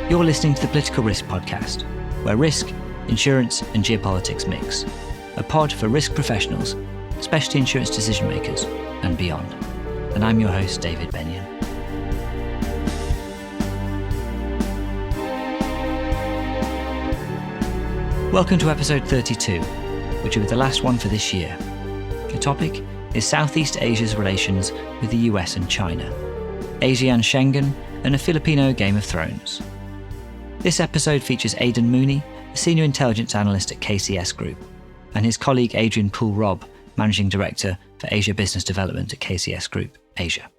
You're listening to the Political Risk Podcast, where risk, insurance and geopolitics mix. A pod for risk professionals, specialty insurance decision makers and beyond. And I'm your host, David Benyon. Welcome to episode 32, which will be the last one for this year. The topic is Southeast Asia's relations with the US and China, ASEAN Schengen and a Filipino Game of Thrones. This episode features Aidan Mooney, a senior intelligence analyst at KCS Group, and his colleague Adrian Poole-Robb, managing director for Asia Business Development at KCS Group Asia.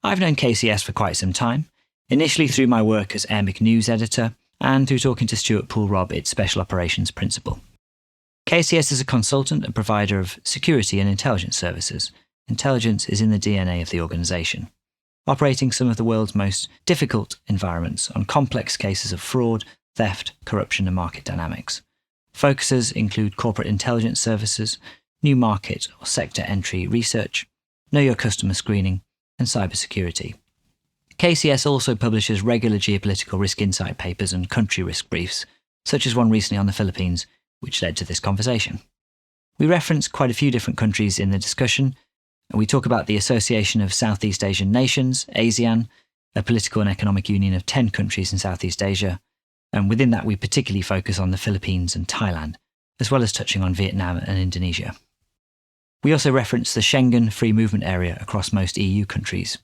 I've known KCS for quite some time, initially through my work as AMIC news editor and through talking to Stuart Poole-Robb, its special operations principal. KCS is a consultant and provider of security and intelligence services. Intelligence is in the DNA of the organisation, operating some of the world's most difficult environments on complex cases of fraud, theft, corruption and market dynamics. Focuses include corporate intelligence services, new market or sector entry research, know your customer screening and cybersecurity. KCS also publishes regular geopolitical risk insight papers and country risk briefs, such as one recently on the Philippines, which led to this conversation. We reference quite a few different countries in the discussion, and we talk about the Association of Southeast Asian Nations, ASEAN, a political and economic union of 10 countries in Southeast Asia, and within that we particularly focus on the Philippines and Thailand, as well as touching on Vietnam and Indonesia. We also reference the Schengen free movement area across most EU countries.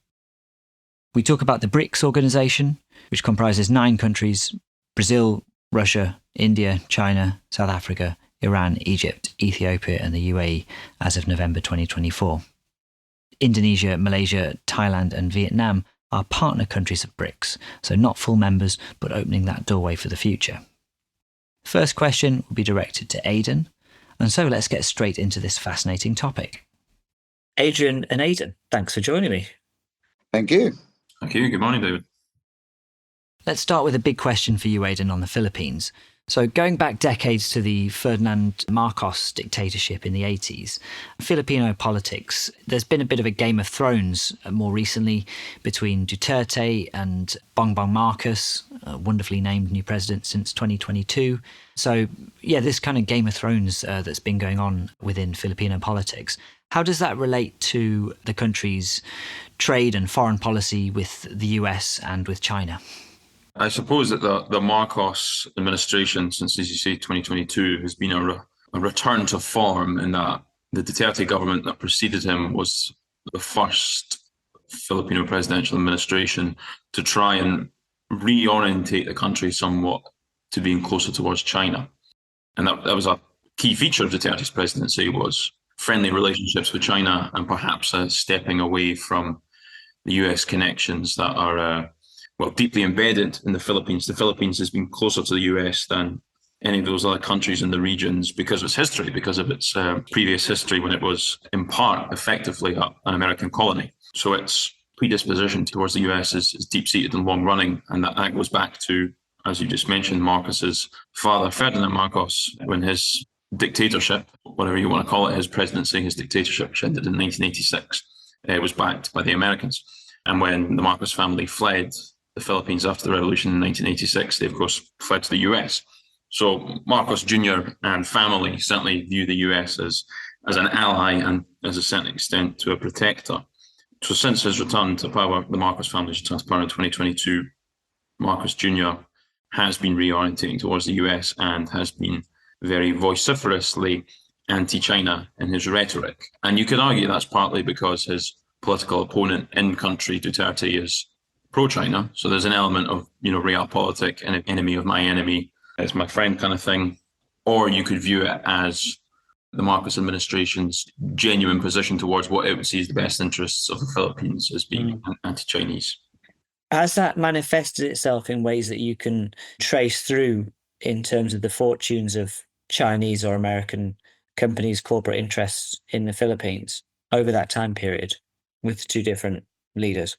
We talk about the BRICS organisation, which comprises 9 countries: Brazil, Russia, India, China, South Africa, Iran, Egypt, Ethiopia and the UAE as of November 2024. Indonesia, Malaysia, Thailand and Vietnam are partner countries of BRICS, so not full members, but opening that doorway for the future. First question will be directed to Aidan, and so let's get straight into this fascinating topic. Adrian and Aidan, thanks for joining me. Thank you. Thank you. Good morning, David. Let's start with a big question for you, Aidan, on the Philippines. So going back decades to the Ferdinand Marcos dictatorship in the 80s, Filipino politics, there's been a bit of a Game of Thrones more recently between Duterte and Bongbong Marcos, a wonderfully named new president since 2022. So yeah, this kind of Game of Thrones that's been going on within Filipino politics. How does that relate to the country's trade and foreign policy with the US and with China? I suppose that the Marcos administration, since, as you say, 2022, has been a return to form in that the Duterte government that preceded him was the first Filipino presidential administration to try and reorientate the country somewhat to being closer towards China. And that was a key feature of Duterte's presidency, was friendly relationships with China and perhaps stepping away from the US connections that are deeply embedded in the Philippines. The Philippines has been closer to the US than any of those other countries in the regions because of its history, because of its previous history when it was in part effectively an American colony. So its predisposition towards the US is deep-seated and long-running, and that goes back to, as you just mentioned, Marcos's father, Ferdinand Marcos, when his dictatorship, whatever you want to call it, his presidency, his dictatorship, which ended in 1986, was backed by the Americans. And when the Marcos family fled the Philippines after the revolution in 1986, they of course fled to the US. So Marcos Jr. and family certainly view the US as an ally and, as a certain extent, to a protector. So since his return to power, the Marcos family's return to power in 2022, Marcos Jr. has been reorientating towards the US and has been very vociferously anti-China in his rhetoric. And you could argue that's partly because his political opponent in country, Duterte, is pro-China. So there's an element of, realpolitik, an enemy of my enemy is my friend kind of thing. Or you could view it as the Marcos administration's genuine position towards what it would see as the best interests of the Philippines as being anti-Chinese. Has that manifested itself in ways that you can trace through in terms of the fortunes of Chinese or American companies' corporate interests in the Philippines over that time period with two different leaders?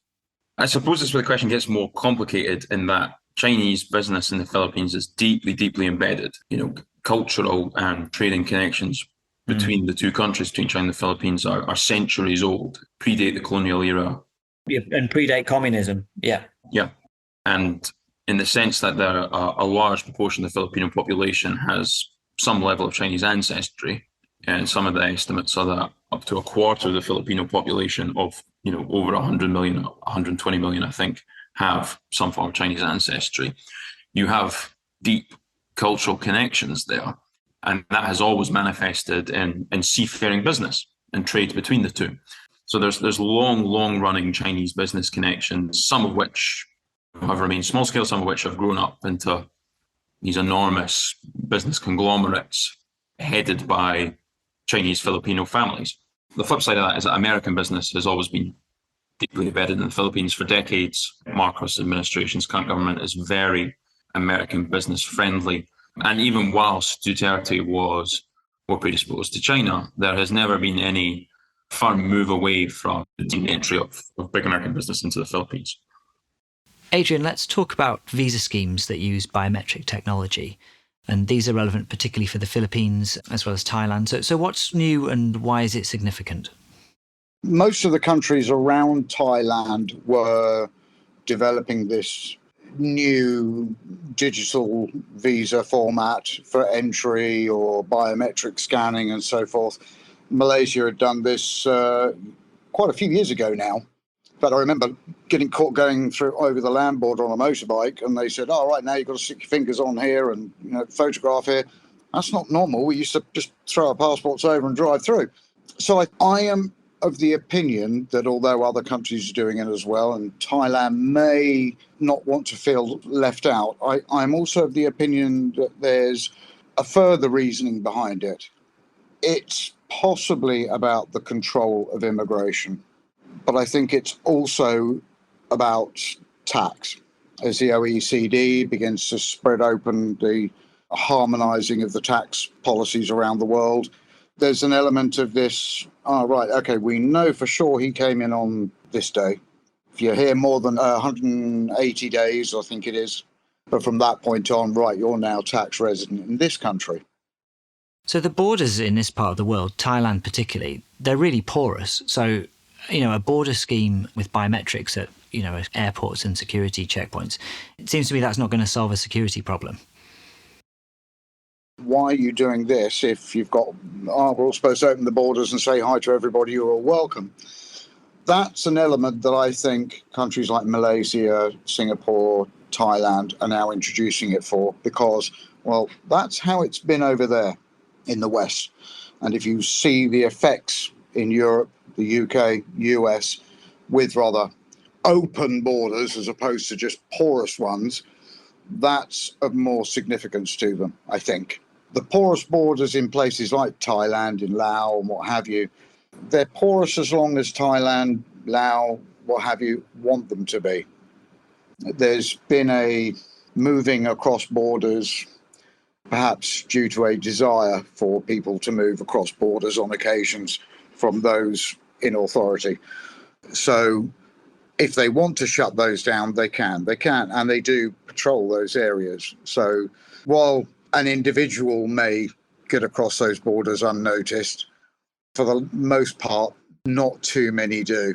I suppose that's where the question gets more complicated, in that Chinese business in the Philippines is deeply, deeply embedded. Cultural and trading connections between the two countries, between China and the Philippines, are centuries old, predate the colonial era. Yeah, and predate communism. Yeah. Yeah. And in the sense that a large proportion of the Filipino population has some level of Chinese ancestry, and some of the estimates are that up to a quarter of the Filipino population of, over 100 million, 120 million, I think, have some form of Chinese ancestry. You have deep cultural connections there, and that has always manifested in seafaring business and trade between the two. So there's long running Chinese business connections, some of which have remained small scale, some of which have grown up into these enormous business conglomerates headed by Chinese Filipino families. The flip side of that is that American business has always been deeply embedded in the Philippines for decades. Marcos administration's current government is very American business friendly. And even whilst Duterte was more predisposed to China, there has never been any firm move away from the entry of big American business into the Philippines. Adrian, let's talk about visa schemes that use biometric technology. And these are relevant particularly for the Philippines as well as Thailand. So what's new and why is it significant? Most of the countries around Thailand were developing this new digital visa format for entry or biometric scanning and so forth. Malaysia had done this quite a few years ago now. But I remember getting caught going through over the land border on a motorbike, and they said, "Oh, right, now you've got to stick your fingers on here and photograph here." That's not normal. We used to just throw our passports over and drive through. So I am of the opinion that although other countries are doing it as well, and Thailand may not want to feel left out, I'm also of the opinion that there's a further reasoning behind it. It's possibly about the control of immigration. But I think it's also about tax. As the OECD begins to spread open the harmonizing of the tax policies around the world, there's an element of this, we know for sure he came in on this day. If you're here more than 180 days, I think it is, but from that point on, right, you're now tax resident in this country. So the borders in this part of the world, Thailand particularly, they're really porous. So a border scheme with biometrics at, airports and security checkpoints, it seems to me that's not going to solve a security problem. Why are you doing this if you've got, we're all supposed to open the borders and say hi to everybody, you're all welcome? That's an element that I think countries like Malaysia, Singapore, Thailand are now introducing it for because, well, that's how it's been over there in the West. And if you see the effects in Europe, the UK, US, with rather open borders as opposed to just porous ones, that's of more significance to them, I think. The porous borders in places like Thailand, in Laos, and what have you, they're porous as long as Thailand, Laos, what have you, want them to be. There's been a moving across borders, perhaps due to a desire for people to move across borders on occasions from those in authority. So if they want to shut those down, they can, and they do patrol those areas. So while an individual may get across those borders unnoticed, for the most part, not too many do.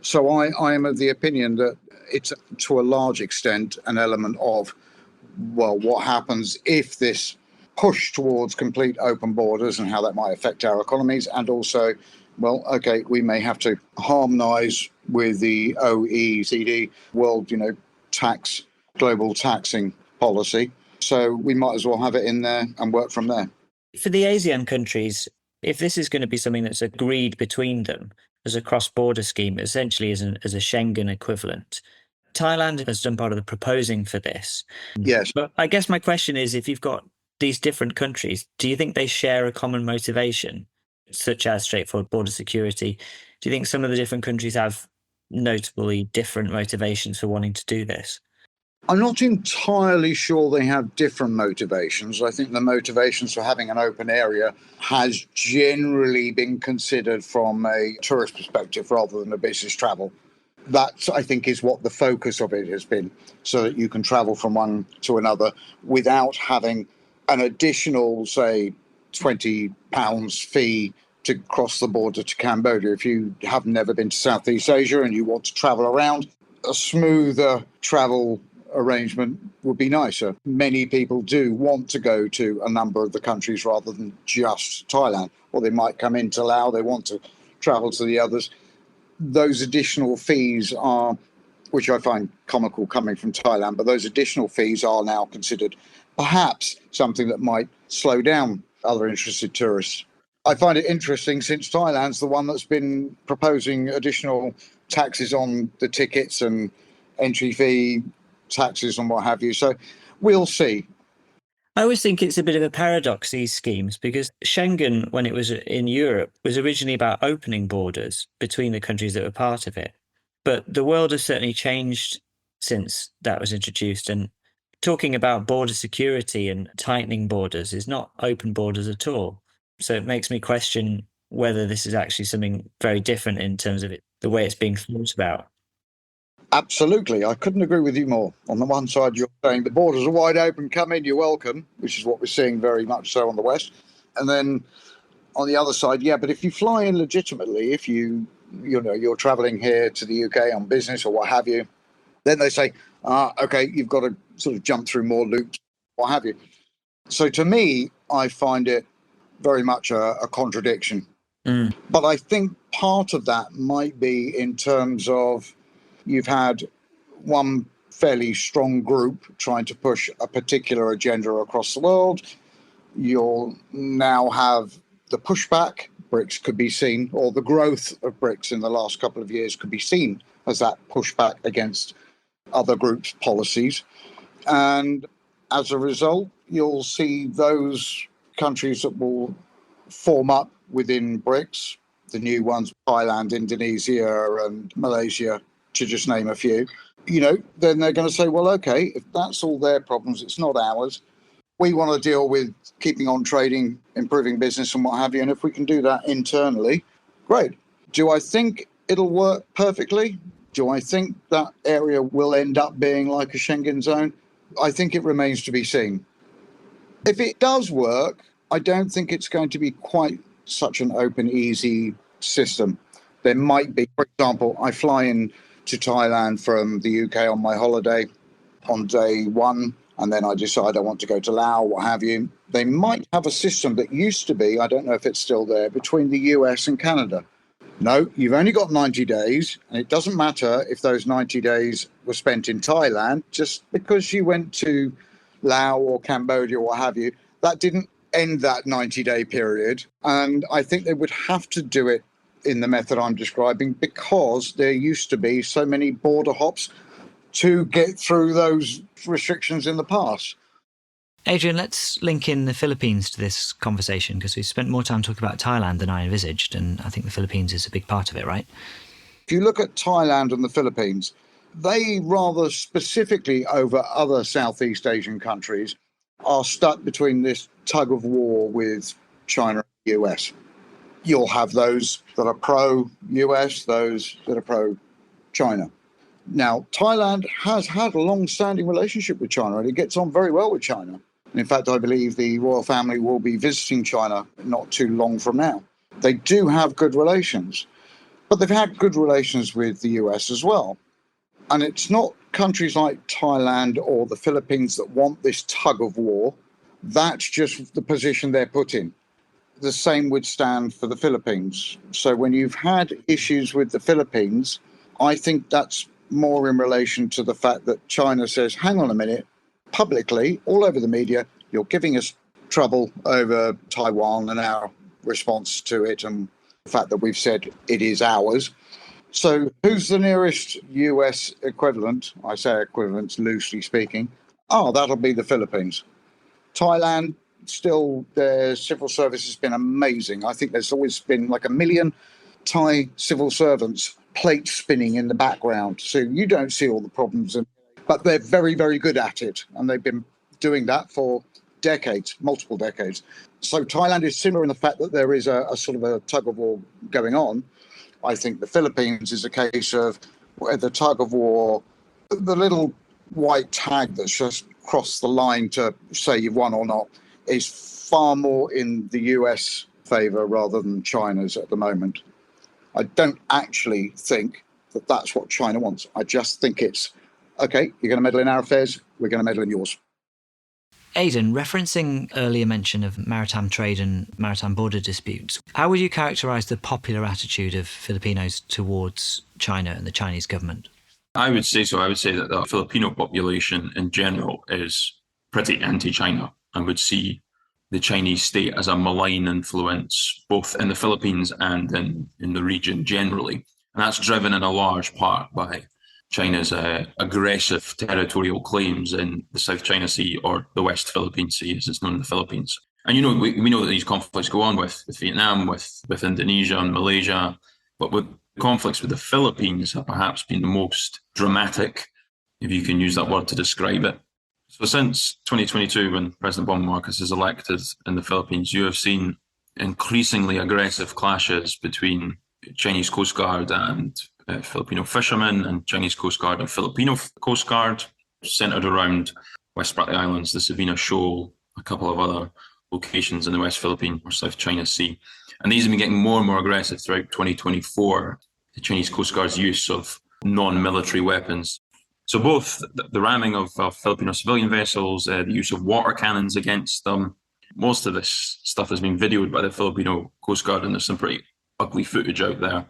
So I am of the opinion that it's, to a large extent, an element of, well, what happens if this push towards complete open borders and how that might affect our economies, and also, well, okay, we may have to harmonise with the OECD world, tax, global taxing policy. So we might as well have it in there and work from there. For the ASEAN countries, if this is going to be something that's agreed between them as a cross-border scheme, essentially as a Schengen equivalent, Thailand has done part of the proposing for this. Yes. But I guess my question is, if you've got these different countries, do you think they share a common motivation, such as straightforward border security? Do you think some of the different countries have notably different motivations for wanting to do this? I'm not entirely sure they have different motivations. I think the motivations for having an open area has generally been considered from a tourist perspective rather than a business travel. That, I think, is what the focus of it has been, so that you can travel from one to another without having an additional, say, £20 fee to cross the border to Cambodia. If you have never been to Southeast Asia and you want to travel around, a smoother travel arrangement would be nicer. Many people do want to go to a number of the countries rather than just Thailand, or they might come into Laos, they want to travel to the others. Those additional fees are, which I find comical coming from Thailand, but those additional fees are now considered perhaps something that might slow down other interested tourists. I find it interesting since Thailand's the one that's been proposing additional taxes on the tickets and entry fee taxes and what have you. So we'll see. I always think it's a bit of a paradox, these schemes, because Schengen, when it was in Europe, was originally about opening borders between the countries that were part of it. But the world has certainly changed since that was introduced. And talking about border security and tightening borders is not open borders at all. So it makes me question whether this is actually something very different in terms of the way it's being thought about. Absolutely. I couldn't agree with you more. On the one side, you're saying the borders are wide open, come in, you're welcome, which is what we're seeing very much so on the West. And then on the other side, yeah, but if you fly in legitimately, if you're traveling here to the UK on business or what have you, then they say, okay, you've got to sort of jump through more loops, what have you. So to me, I find it very much a contradiction. But I think part of that might be in terms of you've had one fairly strong group trying to push a particular agenda across the world. You'll now have the pushback. BRICS could be seen, or the growth of BRICS in the last couple of years could be seen as that pushback against other groups' policies. And as a result, you'll see those countries that will form up within BRICS, the new ones, Thailand, Indonesia, and Malaysia, to just name a few, then they're going to say, well, okay, if that's all their problems, it's not ours. We want to deal with keeping on trading, improving business and what have you. And if we can do that internally, great. Do I think it'll work perfectly? Do I think that area will end up being like a Schengen zone? I think it remains to be seen. If it does work, I don't think it's going to be quite such an open, easy system. There might be, for example, I fly in to Thailand from the UK on my holiday on day one, and then I decide I want to go to Laos, what have you. They might have a system that used to be, I don't know if it's still there, between the US and Canada. No, you've only got 90 days, and it doesn't matter if those 90 days were spent in Thailand. Just because you went to Laos or Cambodia or what have you, that didn't end that 90-day period. And I think they would have to do it in the method I'm describing because there used to be so many border hops to get through those restrictions in the past. Adrian, let's link in the Philippines to this conversation because we've spent more time talking about Thailand than I envisaged, and I think the Philippines is a big part of it, right? If you look at Thailand and the Philippines, they rather specifically over other Southeast Asian countries are stuck between this tug of war with China and the US. You'll have those that are pro-US, those that are pro-China. Now, Thailand has had a long-standing relationship with China, and it gets on very well with China. And in fact, I believe the royal family will be visiting China not too long from now. They do have good relations, but they've had good relations with the US as well. And it's not countries like Thailand or the Philippines that want this tug of war. That's just the position they're put in. The same would stand for the Philippines. So when you've had issues with the Philippines, I think that's more in relation to the fact that China says, hang on a minute, publicly, all over the media, you're giving us trouble over Taiwan and our response to it and the fact that we've said it is ours. So who's the nearest US equivalent? I say equivalent loosely speaking. That'll be the Philippines. Thailand, still their civil service has been amazing. I think there's always been like 1 million Thai civil servants plate spinning in the background. So you don't see all the problems, but they're very, very good at it. And they've been doing that for decades, multiple decades. So Thailand is similar in the fact that there is a sort of a tug of war going on. I think the Philippines is a case of where the tug of war, the little white tag that's just crossed the line to say you've won or not, is far more in the US favour rather than China's at the moment. I don't actually think that that's what China wants. I just think it's okay, you're going to meddle in our affairs, we're going to meddle in yours. Aidan, referencing earlier mention of maritime trade and maritime border disputes, how would you characterise the popular attitude of Filipinos towards China and the Chinese government? I would say so. I would say that the Filipino population in general is pretty anti-China and would see the Chinese state as a malign influence, both in the Philippines and in the region generally. And that's driven in a large part by China's aggressive territorial claims in the South China Sea, or the West Philippine Sea, as it's known in the Philippines. And we know that these conflicts go on with Vietnam, with Indonesia and Malaysia, but with conflicts with the Philippines have perhaps been the most dramatic, if you can use that word to describe it. So since 2022, when President Bongbong Marcos is elected in the Philippines, you have seen increasingly aggressive clashes between Chinese Coast Guard and Filipino fishermen, and Chinese Coast Guard and Filipino Coast Guard, centred around West Spratly Islands, the Sabina Shoal, a couple of other locations in the West Philippine or South China Sea. And these have been getting more and more aggressive throughout 2024, the Chinese Coast Guard's use of non-military weapons. So both the ramming of Filipino civilian vessels, the use of water cannons against them, most of this stuff has been videoed by the Filipino Coast Guard, and there's some pretty ugly footage out there.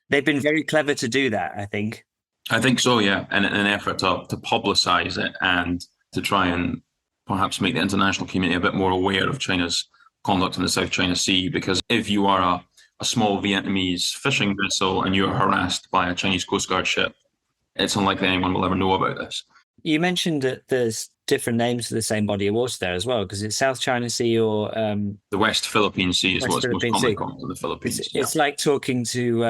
They've been very clever to do that, I think. I think so, yeah, in an effort to publicise it and to try and perhaps make the international community a bit more aware of China's conduct in the South China Sea. Because if you are a small Vietnamese fishing vessel and you're harassed by a Chinese Coast Guard ship, it's unlikely anyone will ever know about this. You mentioned that there's different names for the same body of water there as well, because it's South China Sea or... the West Philippine Sea is West what's Philippine most Sea. commonly called in the Philippines. It's like talking to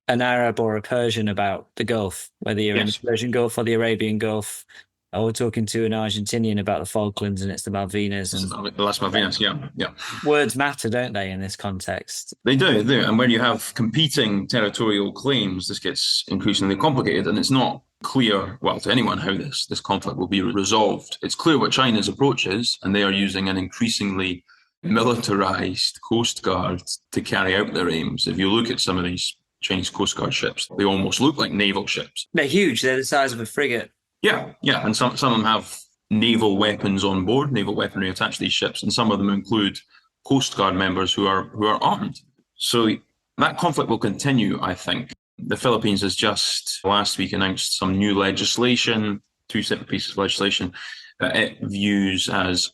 an Arab or a Persian about the Gulf, whether you're in the Persian Gulf or the Arabian Gulf, or talking to an Argentinian about the Falklands and it's the Malvinas. And the Las Malvinas, yeah. Words matter, don't they, in this context? They do. And when you have competing territorial claims, this gets increasingly complicated, and it's not clear, well, to anyone how this conflict will be resolved. It's clear what China's approach is, and they are using an increasingly militarized Coast Guard to carry out their aims. If you look at some of these Chinese Coast Guard ships, they almost look like naval ships. They're huge. They're the size of a frigate. Yeah. And some of them have naval weapons on board, naval weaponry attached to these ships, and some of them include Coast Guard members who are armed. So that conflict will continue, I think. The Philippines has just last week announced some new legislation, 2 separate pieces of legislation that it views as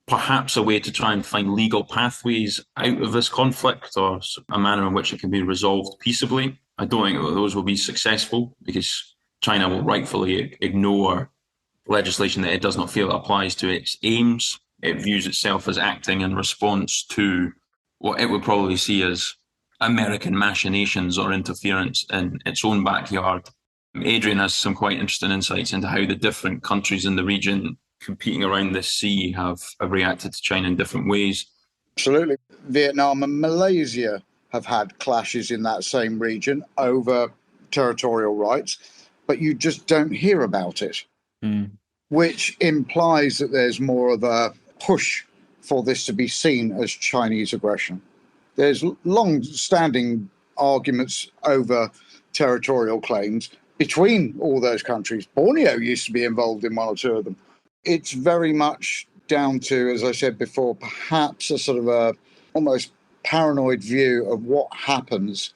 perhaps a way to try and find legal pathways out of this conflict, or a manner in which it can be resolved peaceably. I don't think that those will be successful, because China will rightfully ignore legislation that it does not feel applies to its aims. It views itself as acting in response to what it would probably see as American machinations or interference in its own backyard. Adrian has some quite interesting insights into how the different countries in the region competing around this sea have reacted to China in different ways. Absolutely. Vietnam and Malaysia have had clashes in that same region over territorial rights, but you just don't hear about it, which implies that there's more of a push for this to be seen as Chinese aggression. There's long-standing arguments over territorial claims between all those countries. Borneo used to be involved in 1 or 2 of them. It's very much down to, as I said before, perhaps a sort of a almost paranoid view of what happens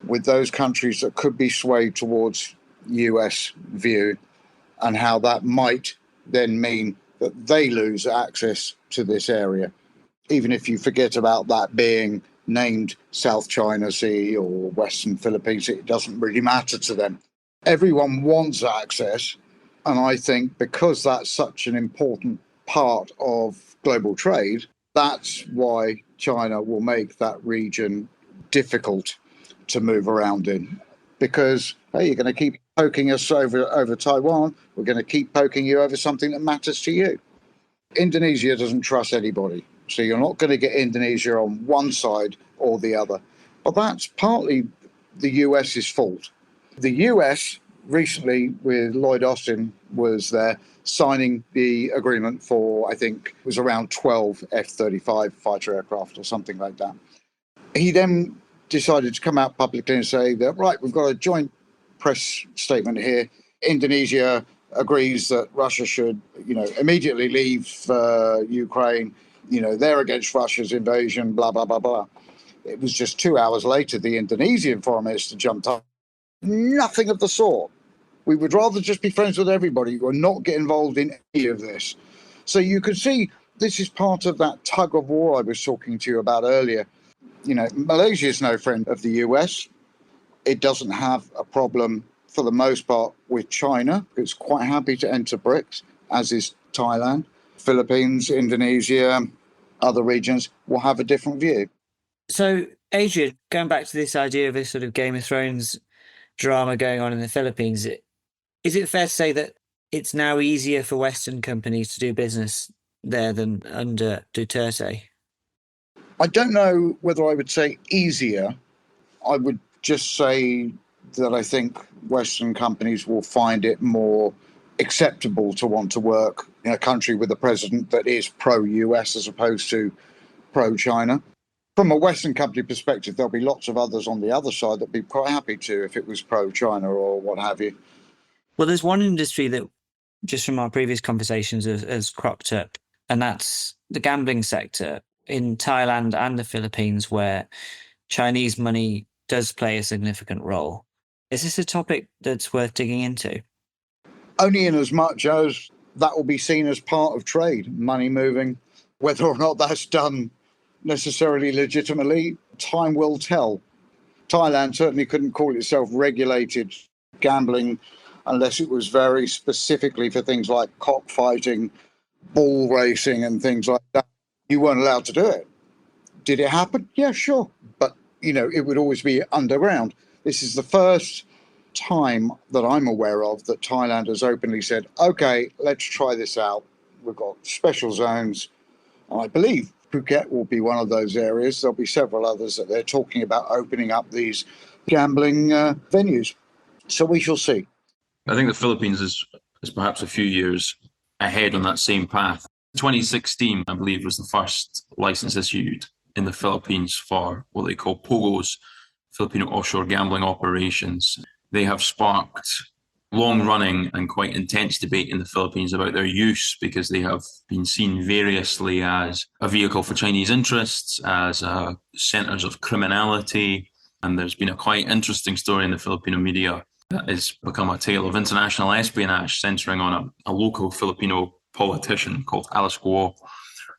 with those countries that could be swayed towards US view, and how that might then mean that they lose access to this area. Even if you forget about that being named South China Sea or Western Philippines, it doesn't really matter to them. Everyone wants access, and I think because that's such an important part of global trade, that's why China will make that region difficult to move around in. Because, hey, you're going to keep poking us over Taiwan, we're going to keep poking you over something that matters to you. Indonesia doesn't trust anybody, so you're not going to get Indonesia on one side or the other. But that's partly the US's fault. The US recently, with Lloyd Austin, was there signing the agreement for, I think, it was around 12 F-35 fighter aircraft or something like that. He then decided to come out publicly and say that, right, we've got a joint press statement here. Indonesia agrees that Russia should, immediately leave Ukraine. They're against Russia's invasion, blah, blah, blah, blah. It was just 2 hours later, the Indonesian foreign minister jumped up. Nothing of the sort. We would rather just be friends with everybody or not get involved in any of this. So you can see this is part of that tug of war I was talking to you about earlier. Malaysia is no friend of the US. It doesn't have a problem, for the most part, with China. It's quite happy to enter BRICS, as is Thailand. Philippines, Indonesia, other regions will have a different view. So, Adrian, going back to this idea of this sort of Game of Thrones drama going on in the Philippines, is it fair to say that it's now easier for Western companies to do business there than under Duterte? I don't know whether I would say easier. I would just say that I think Western companies will find it more acceptable to want to work in a country with a president that is pro-US as opposed to pro-China. From a Western company perspective, there'll be lots of others on the other side that'd be quite happy to if it was pro-China or what have you. Well, there's one industry that, just from our previous conversations, has cropped up, and that's the gambling sector in Thailand and the Philippines, where Chinese money does play a significant role. Is this a topic that's worth digging into? Only in as much as that will be seen as part of trade, money moving. Whether or not that's done necessarily legitimately, time will tell. Thailand certainly couldn't call itself regulated gambling unless it was very specifically for things like cockfighting, bull racing and things like that. You weren't allowed to do it. Did it happen? Yeah, sure. But, it would always be underground. This is the first time that I'm aware of that Thailand has openly said, okay, let's try this out. We've got special zones. I believe Phuket will be one of those areas. There'll be several others that they're talking about opening up these gambling venues. So we shall see. I think the Philippines is perhaps a few years ahead on that same path. 2016, I believe, was the first license issued in the Philippines for what they call POGOs, Filipino offshore gambling operations. They have sparked long-running and quite intense debate in the Philippines about their use, because they have been seen variously as a vehicle for Chinese interests, as centres of criminality. And there's been a quite interesting story in the Filipino media that has become a tale of international espionage centering on a local Filipino politician called Alice Guo,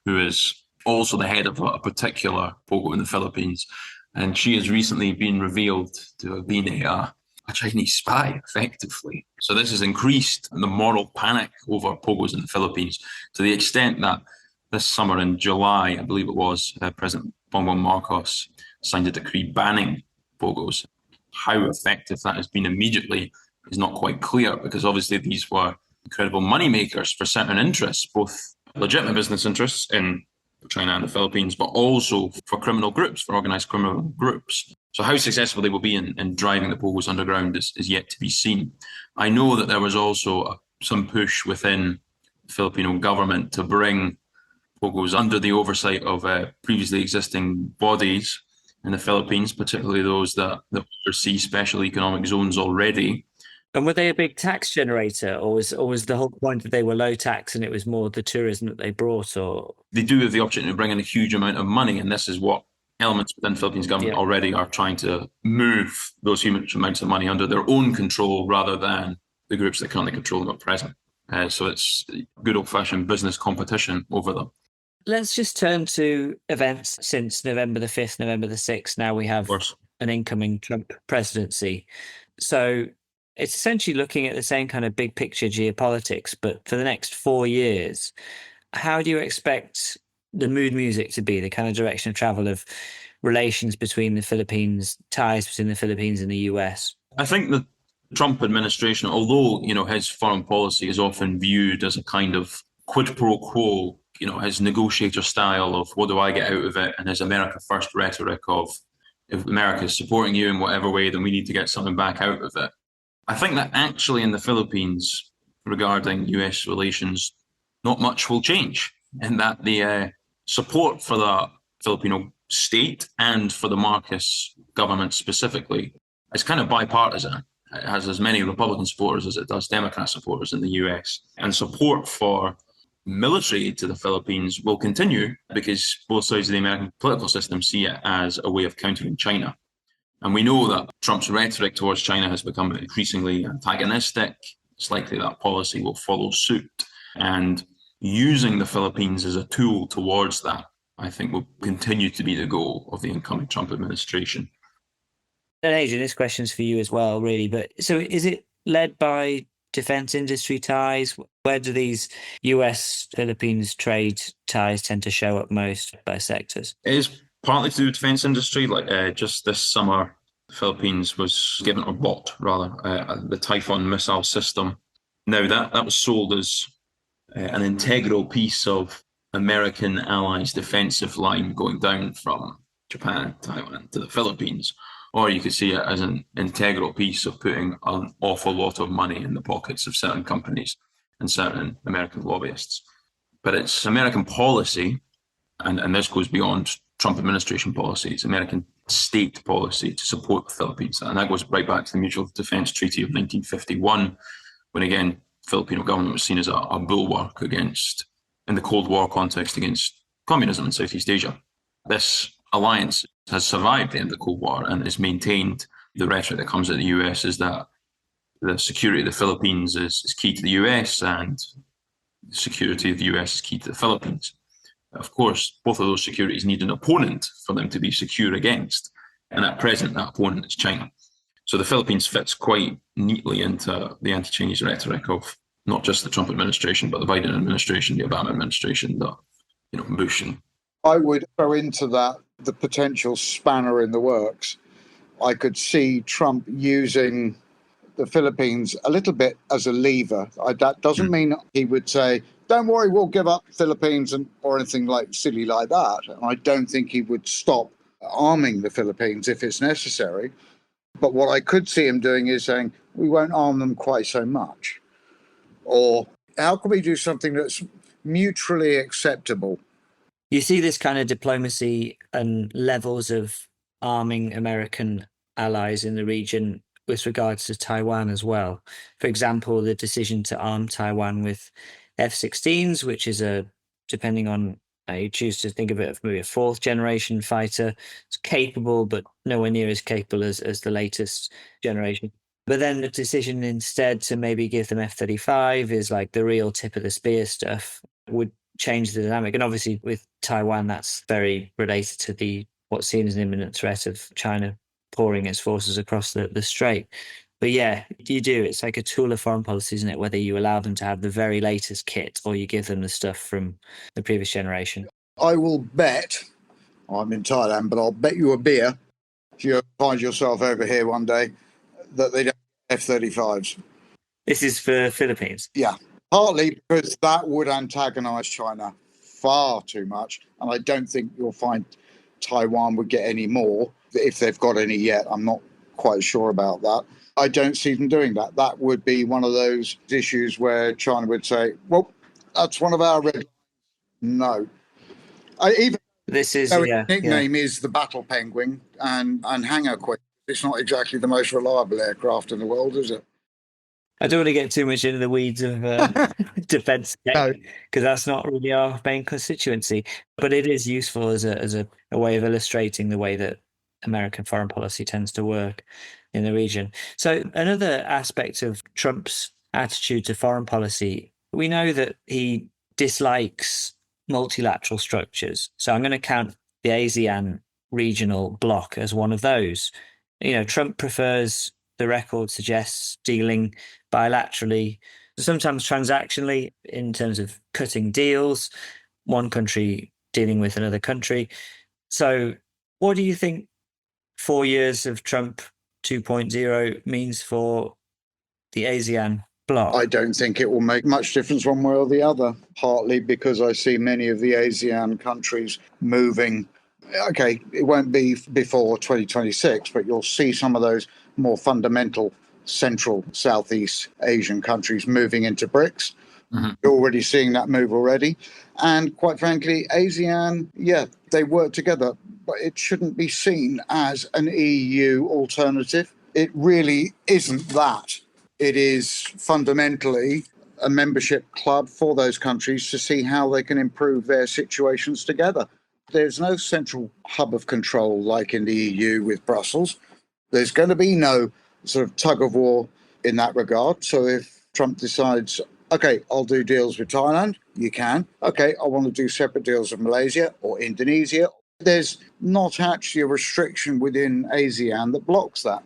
who is also the head of a particular POGO in the Philippines. And she has recently been revealed to have been a Chinese spy, effectively. So this has increased the moral panic over POGOs in the Philippines to the extent that this summer in July, I believe it was, President Bongbong Marcos signed a decree banning POGOs. How effective that has been immediately is not quite clear, because obviously these were incredible moneymakers for certain interests, both legitimate business interests in China and the Philippines, but also for criminal groups, for organised criminal groups. So how successful they will be in driving the POGOs underground is yet to be seen. I know that there was also some push within the Filipino government to bring POGOs under the oversight of previously existing bodies in the Philippines, particularly those that oversee special economic zones already. And were they a big tax generator, or was the whole point that they were low tax and it was more the tourism that they brought? Or they do have the opportunity to bring in a huge amount of money, and this is what elements within the Philippines government already are trying to move those huge amounts of money under their own control rather than the groups that currently control them at present. So it's good old-fashioned business competition over them. Let's just turn to events since November the 5th, November the 6th. Now we have an incoming Trump presidency. So it's essentially looking at the same kind of big picture geopolitics, but for the next 4 years. How do you expect the mood music to be, the kind of direction of travel of relations between the Philippines, ties between the Philippines and the US? I think the Trump administration, although, his foreign policy is often viewed as a kind of quid pro quo, his negotiator style of what do I get out of it, and his America first rhetoric of if America is supporting you in whatever way, then we need to get something back out of it. I think that actually in the Philippines, regarding US relations, not much will change, and that the support for the Filipino state and for the Marcos government specifically is kind of bipartisan. It has as many Republican supporters as it does Democrat supporters in the US. And support for military aid to the Philippines will continue because both sides of the American political system see it as a way of countering China. And we know that Trump's rhetoric towards China has become increasingly antagonistic. It's likely that policy will follow suit. And using the Philippines as a tool towards that, I think, will continue to be the goal of the incoming Trump administration. And Adrian, this question's for you as well, really. But so is it led by defense industry ties? Where do these US-Philippines trade ties tend to show up most by sectors? It is partly to do with defense industry. Like just this summer, the Philippines was given, or bought rather, the Typhoon missile system. Now that was sold as an integral piece of American allies' defensive line going down from Japan, Taiwan to the Philippines. Or you could see it as an integral piece of putting an awful lot of money in the pockets of certain companies and certain American lobbyists. But it's American policy, and this goes beyond Trump administration policy, it's American state policy to support the Philippines. And that goes right back to the Mutual Defense Treaty of 1951, when again, the Filipino government was seen as a bulwark against, in the Cold War context, against communism in Southeast Asia. This alliance has survived the end of the Cold War and has maintained the rhetoric that comes out of the US is that the security of the Philippines is key to the US and the security of the US is key to the Philippines. Of course, both of those securities need an opponent for them to be secure against. And at present, that opponent is China. So the Philippines fits quite neatly into the anti-Chinese rhetoric of not just the Trump administration, but the Biden administration, the Obama administration, the Bush. And I would throw into that the potential spanner in the works. I could see Trump using the Philippines a little bit as a lever. That doesn't mean he would say, don't worry, we'll give up Philippines or anything like silly like that. And I don't think he would stop arming the Philippines if it's necessary. But what I could see him doing is saying, we won't arm them quite so much. Or how can we do something that's mutually acceptable? You see this kind of diplomacy and levels of arming American allies in the region with regards to Taiwan as well. For example, the decision to arm Taiwan with F-16s, which is depending on how you choose to think of it, maybe a fourth generation fighter. It's capable, but nowhere near as capable as the latest generation. But then the decision instead to maybe give them F-35 is like the real tip of the spear stuff, would change the dynamic. And obviously with Taiwan, that's very related to what's seen as an imminent threat of China pouring its forces across the strait. But yeah, you do. It's like a tool of foreign policy, isn't it? Whether you allow them to have the very latest kit or you give them the stuff from the previous generation. I will bet, I'm in Thailand, but I'll bet you a beer, if you find yourself over here one day, that they don't have F-35s. This is for Philippines? Yeah, partly because that would antagonise China far too much. And I don't think you'll find Taiwan would get any more, if they've got any yet. I'm not quite sure about that. I don't see them doing that. That would be one of those issues where China would say, well, that's one of our red lines. No. Nickname is the Battle Penguin and Hangar Queen. It's not exactly the most reliable aircraft in the world, is it? I don't want to get too much into the weeds of defence tech, because that's not really our main constituency. But it is useful as a way of illustrating the way that American foreign policy tends to work in the region. So another aspect of Trump's attitude to foreign policy, we know that he dislikes multilateral structures. So I'm going to count the ASEAN regional bloc as one of those. Trump prefers, the record suggests, dealing bilaterally, sometimes transactionally in terms of cutting deals, one country dealing with another country. So what do you think 4 years of Trump 2.0 means for the ASEAN bloc? I don't think it will make much difference one way or the other, partly because I see many of the ASEAN countries moving. Okay, it won't be before 2026, but you'll see some of those more fundamental Central, Southeast Asian countries moving into BRICS. Mm-hmm. You're already seeing that move already. And quite frankly, ASEAN, they work together, but it shouldn't be seen as an EU alternative. It really isn't that. It is fundamentally a membership club for those countries to see how they can improve their situations together. There's no central hub of control like in the EU with Brussels. There's going to be no sort of tug of war in that regard. So if Trump decides, okay, I'll do deals with Thailand, you can. Okay, I want to do separate deals with Malaysia or Indonesia. There's not actually a restriction within ASEAN that blocks that.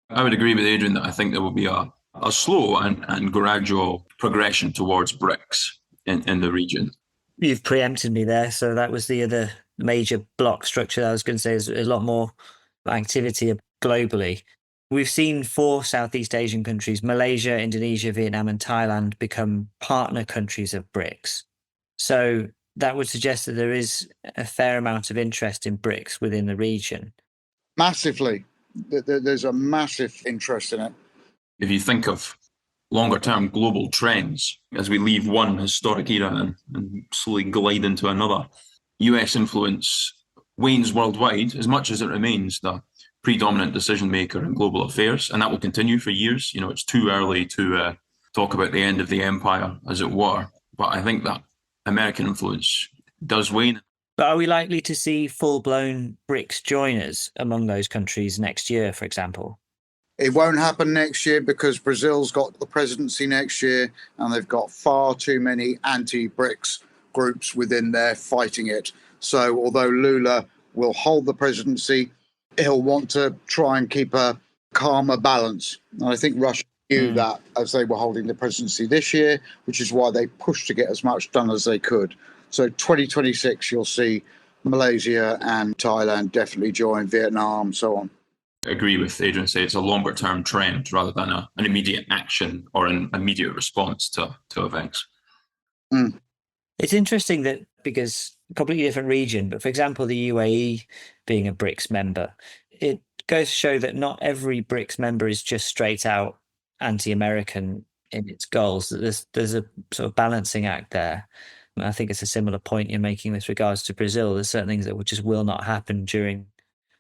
I would agree with Adrian that I think there will be a slow and gradual progression towards BRICS in the region. You've preempted me there. So that was the other major block structure I was going to say. Is a lot more activity globally. We've seen 4 Southeast Asian countries, Malaysia, Indonesia, Vietnam, and Thailand, become partner countries of BRICS. So that would suggest that there is a fair amount of interest in BRICS within the region. Massively. There's a massive interest in it. If you think of longer-term global trends, as we leave one historic era and slowly glide into another, US influence wanes worldwide as much as it remains the predominant decision maker in global affairs, and that will continue for years. You know, it's too early to talk about the end of the empire, as it were, but I think that American influence does wane. But are we likely to see full-blown BRICS joiners among those countries next year, for example? It won't happen next year because Brazil's got the presidency next year and they've got far too many anti-BRICS groups within there fighting it. So although Lula will hold the presidency, he'll want to try and keep a calmer balance. And I think Russia knew that as they were holding the presidency this year, which is why they pushed to get as much done as they could. So 2026, you'll see Malaysia and Thailand definitely join, Vietnam, so on. I agree with Adrian, say it's a longer term trend rather than an immediate action or an immediate response to events. It's interesting that because completely different region, but for example, the UAE being a BRICS member, it goes to show that not every BRICS member is just straight out anti-American in its goals. That there's a sort of balancing act there. And I think it's a similar point you're making with regards to Brazil. There's certain things that just will not happen during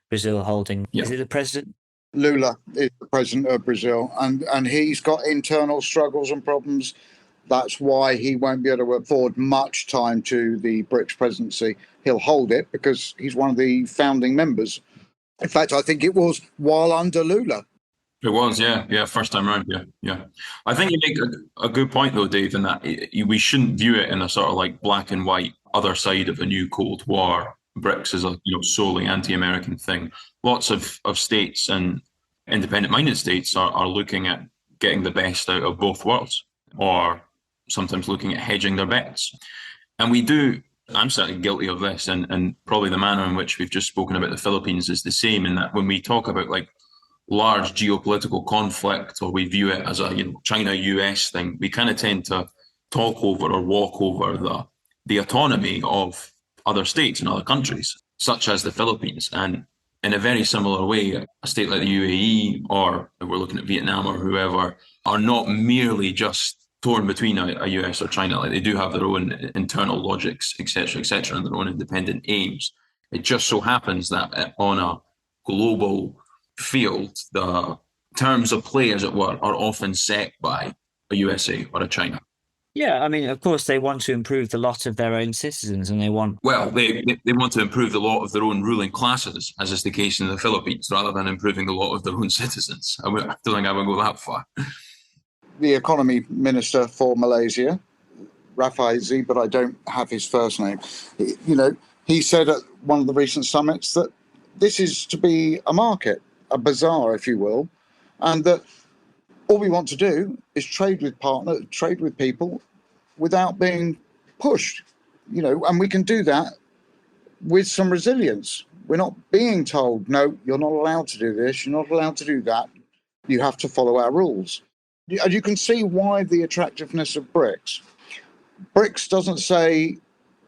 Brazil holding. Yeah. Is it the president? Lula is the president of Brazil, and he's got internal struggles and problems. That's why he won't be able to afford much time to the BRICS presidency. He'll hold it because he's one of the founding members. In fact, I think it was while under Lula. It was, yeah, first time around, yeah. I think you make a good point though, Dave, in that we shouldn't view it in a sort of like black and white other side of a new Cold War. BRICS is a solely anti-American thing. Lots of states and independent-minded states are looking at getting the best out of both worlds, or sometimes looking at hedging their bets. And we do, I'm certainly guilty of this, and probably the manner in which we've just spoken about the Philippines is the same, in that when we talk about like large geopolitical conflict, or we view it as a China-US thing, we kind of tend to talk over or walk over the autonomy of other states and other countries, such as the Philippines. And in a very similar way, a state like the UAE, or if we're looking at Vietnam or whoever, are not merely just torn between a US or China. Like, they do have their own internal logics, etc., and their own independent aims. It just so happens that on a global field, the terms of play, as it were, are often set by a USA or a China. Yeah, I mean, of course, they want to improve the lot of their own citizens, and they want... Well, they want to improve the lot of their own ruling classes, as is the case in the Philippines, rather than improving the lot of their own citizens. I don't think I would go that far. The economy minister for Malaysia, Rafizi, but I don't have his first name, he said at one of the recent summits that this is to be a market, a bazaar, if you will, and that all we want to do is trade with people without being pushed, and we can do that with some resilience. We're not being told, no, you're not allowed to do this, you're not allowed to do that. You have to follow our rules. And you can see why the attractiveness of BRICS. BRICS doesn't say,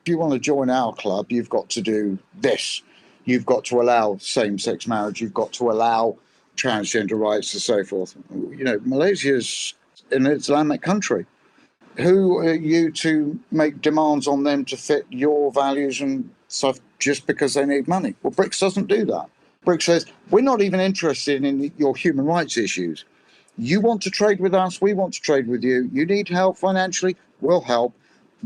if you want to join our club, you've got to do this. You've got to allow same-sex marriage. You've got to allow transgender rights and so forth. Malaysia's an Islamic country. Who are you to make demands on them to fit your values and stuff just because they need money? Well, BRICS doesn't do that. BRICS says, we're not even interested in your human rights issues. You want to trade with us, we want to trade with you. You need help financially, we'll help.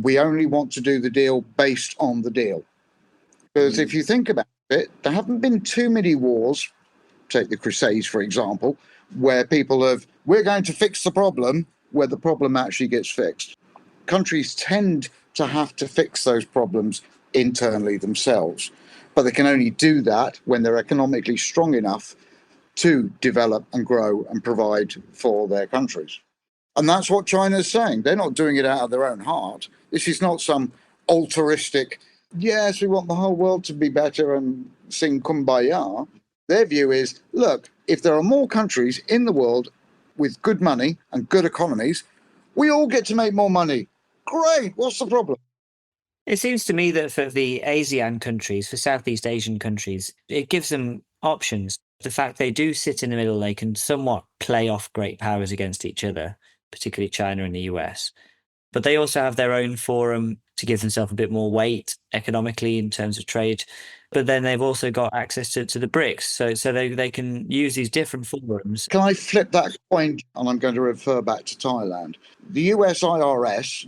We only want to do the deal based on the deal. Because if you think about it, there haven't been too many wars, take the Crusades, for example, where people we're going to fix the problem, where the problem actually gets fixed. Countries tend to have to fix those problems internally themselves, but they can only do that when they're economically strong enough to develop and grow and provide for their countries. And that's what China's saying. They're not doing it out of their own heart. This is not some altruistic, yes, we want the whole world to be better and sing kumbaya. Their view is, look, if there are more countries in the world with good money and good economies, we all get to make more money. Great, what's the problem? It seems to me that for the ASEAN countries, for Southeast Asian countries, it gives them options. The fact they do sit in the middle, they can somewhat play off great powers against each other, particularly China and the US. But they also have their own forum to give themselves a bit more weight economically in terms of trade. But then they've also got access to the BRICS. So they can use these different forums. Can I flip that point? And I'm going to refer back to Thailand. The US IRS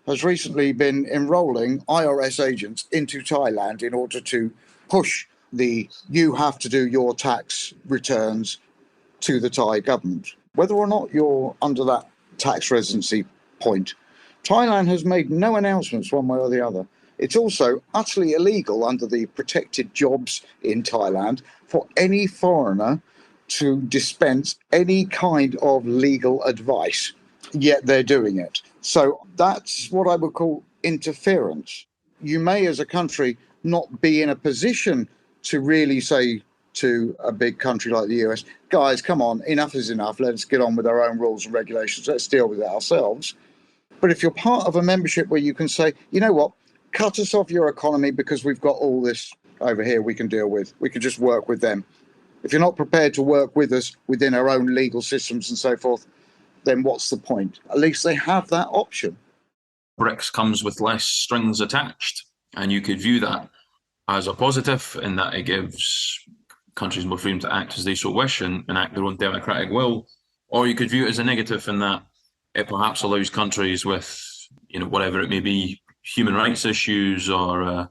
has recently been enrolling IRS agents into Thailand in order to push you have to do your tax returns to the Thai government. Whether or not you're under that tax residency point, Thailand has made no announcements one way or the other. It's also utterly illegal under the protected jobs in Thailand for any foreigner to dispense any kind of legal advice, yet they're doing it. So that's what I would call interference. You may, as a country, not be in a position to really say to a big country like the US, guys, come on, enough is enough. Let's get on with our own rules and regulations. Let's deal with it ourselves. But if you're part of a membership where you can say, you know what, cut us off your economy because we've got all this over here we can deal with. We can just work with them. If you're not prepared to work with us within our own legal systems and so forth, then what's the point? At least they have that option. BRICS comes with less strings attached, and you could view that as a positive in that it gives countries more freedom to act as they so wish and enact their own democratic will, or you could view it as a negative in that it perhaps allows countries with, whatever it may be, human rights issues or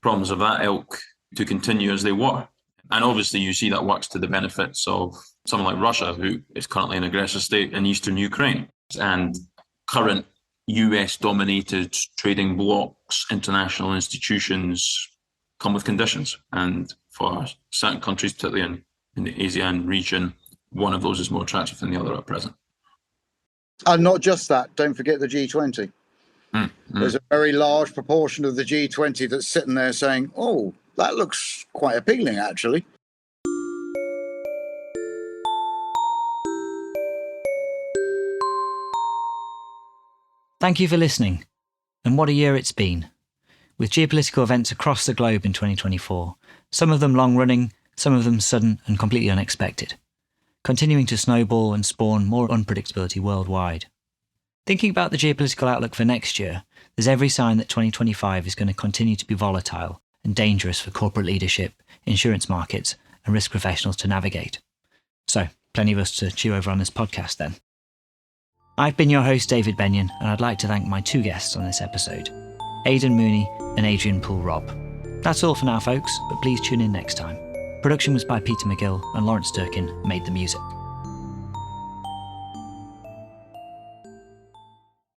problems of that ilk to continue as they were. And obviously you see that works to the benefits of someone like Russia, who is currently an aggressor state in eastern Ukraine. And current US-dominated trading blocs, international institutions come with conditions. And for certain countries, particularly in the ASEAN region, one of those is more attractive than the other at present. And not just that, don't forget the G20. There's a very large proportion of the G20 that's sitting there saying, oh, that looks quite appealing, actually. Thank you for listening. And what a year it's been. With geopolitical events across the globe in 2024, some of them long-running, some of them sudden and completely unexpected, continuing to snowball and spawn more unpredictability worldwide. Thinking about the geopolitical outlook for next year, there's every sign that 2025 is going to continue to be volatile and dangerous for corporate leadership, insurance markets, and risk professionals to navigate. So, plenty of us to chew over on this podcast then. I've been your host, David Benyon, and I'd like to thank my two guests on this episode, Aidan Mooney and Adrian Poole-Robb. That's all for now, folks, but please tune in next time. Production was by Peter McGill, and Lawrence Durkin made the music.